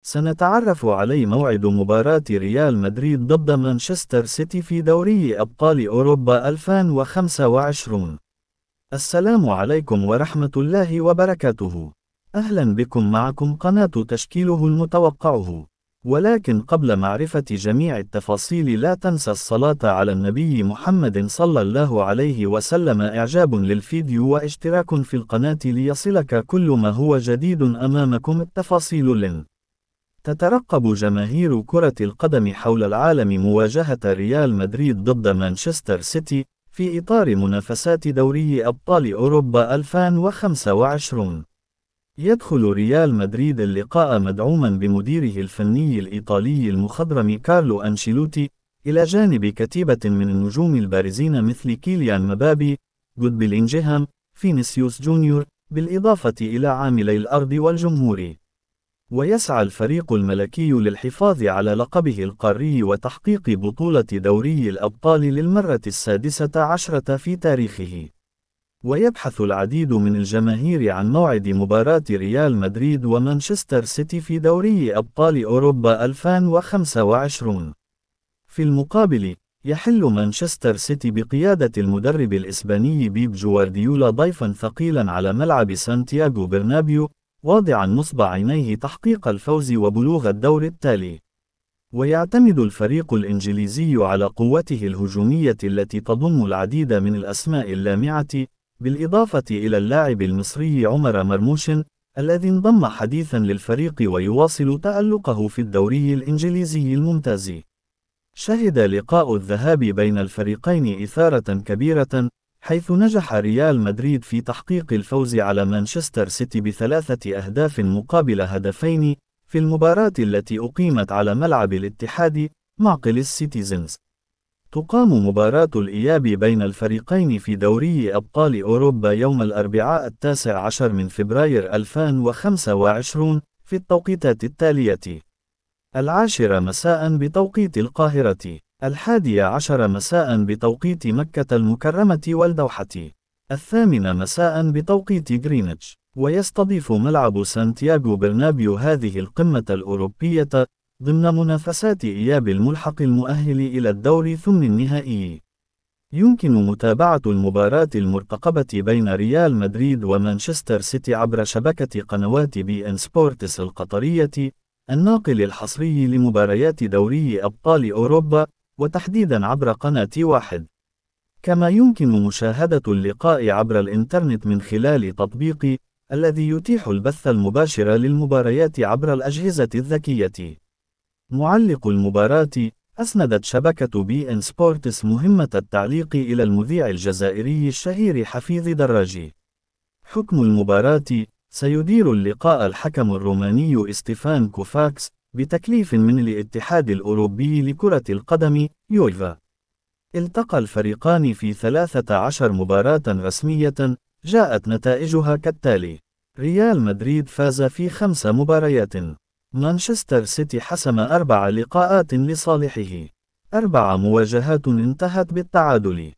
سنتعرف على موعد مباراة ريال مدريد ضد مانشستر سيتي في دوري أبطال أوروبا 2025. السلام عليكم ورحمة الله وبركاته. أهلا بكم، معكم قناة تشكيله المتوقعه. ولكن قبل معرفة جميع التفاصيل لا تنسى الصلاة على النبي محمد صلى الله عليه وسلم، إعجاب للفيديو واشتراك في القناة ليصلك كل ما هو جديد. أمامكم التفاصيل. لن تترقب جماهير كرة القدم حول العالم مواجهة ريال مدريد ضد مانشستر سيتي في إطار منافسات دوري أبطال أوروبا 2025. يدخل ريال مدريد اللقاء مدعوما بمديره الفني الإيطالي المخضرم كارلو أنشيلوتي، إلى جانب كتيبة من النجوم البارزين مثل كيليان مبابي، جود بيلينجهام، فينيسيوس جونيور، بالإضافة إلى عاملي الأرض والجمهور. ويسعى الفريق الملكي للحفاظ على لقبه القاري وتحقيق بطولة دوري الأبطال للمرة ال16 في تاريخه. ويبحث العديد من الجماهير عن موعد مباراة ريال مدريد ومانشستر سيتي في دوري أبطال أوروبا 2025. في المقابل، يحل مانشستر سيتي بقيادة المدرب الإسباني بيب جوارديولا ضيفا ثقيلا على ملعب سانتياغو برنابيو، واضعا نصب عينيه تحقيق الفوز وبلوغ الدور التالي. ويعتمد الفريق الإنجليزي على قوته الهجومية التي تضم العديد من الأسماء اللامعة، بالإضافة إلى اللاعب المصري عمر مرموش الذي انضم حديثا للفريق ويواصل تألقه في الدوري الإنجليزي الممتاز. شهد لقاء الذهاب بين الفريقين إثارة كبيرة، حيث نجح ريال مدريد في تحقيق الفوز على مانشستر سيتي ب3 أهداف مقابل هدفين في المباراة التي أقيمت على ملعب الاتحاد معقل السيتيزنز. تقام مباراة الإياب بين الفريقين في دوري أبطال أوروبا يوم الأربعاء 19 من فبراير 2025 في التوقيتات التالية: 10 مساء بتوقيت القاهرة، 11 مساء بتوقيت مكة المكرمة والدوحة، 8 مساء بتوقيت غرينتش. ويستضيف ملعب سانتياغو برنابيو هذه القمة الأوروبية ضمن منافسات إياب الملحق المؤهل إلى الدور ثمن النهائي. يمكن متابعة المباراة المرتقبة بين ريال مدريد ومانشستر سيتي عبر شبكة قنوات بي إن سبورتس القطرية، الناقل الحصري لمباريات دوري أبطال أوروبا، وتحديدا عبر قناة 1. كما يمكن مشاهدة اللقاء عبر الإنترنت من خلال تطبيق الذي يتيح البث المباشر للمباريات عبر الأجهزة الذكية. معلق المباراة: أسندت شبكة بي إن سبورتس مهمة التعليق إلى المذيع الجزائري الشهير حفيظ دراجي. حكم المباراة: سيدير اللقاء الحكم الروماني إستيفان كوفاكس بتكليف من الاتحاد الأوروبي لكرة القدم يويفا. التقى الفريقان في 13 مباراة رسمية، جاءت نتائجها كالتالي: ريال مدريد فاز في 5 مباريات، مانشستر سيتي حسم 4 لقاءات لصالحه، 4 مواجهات انتهت بالتعادل،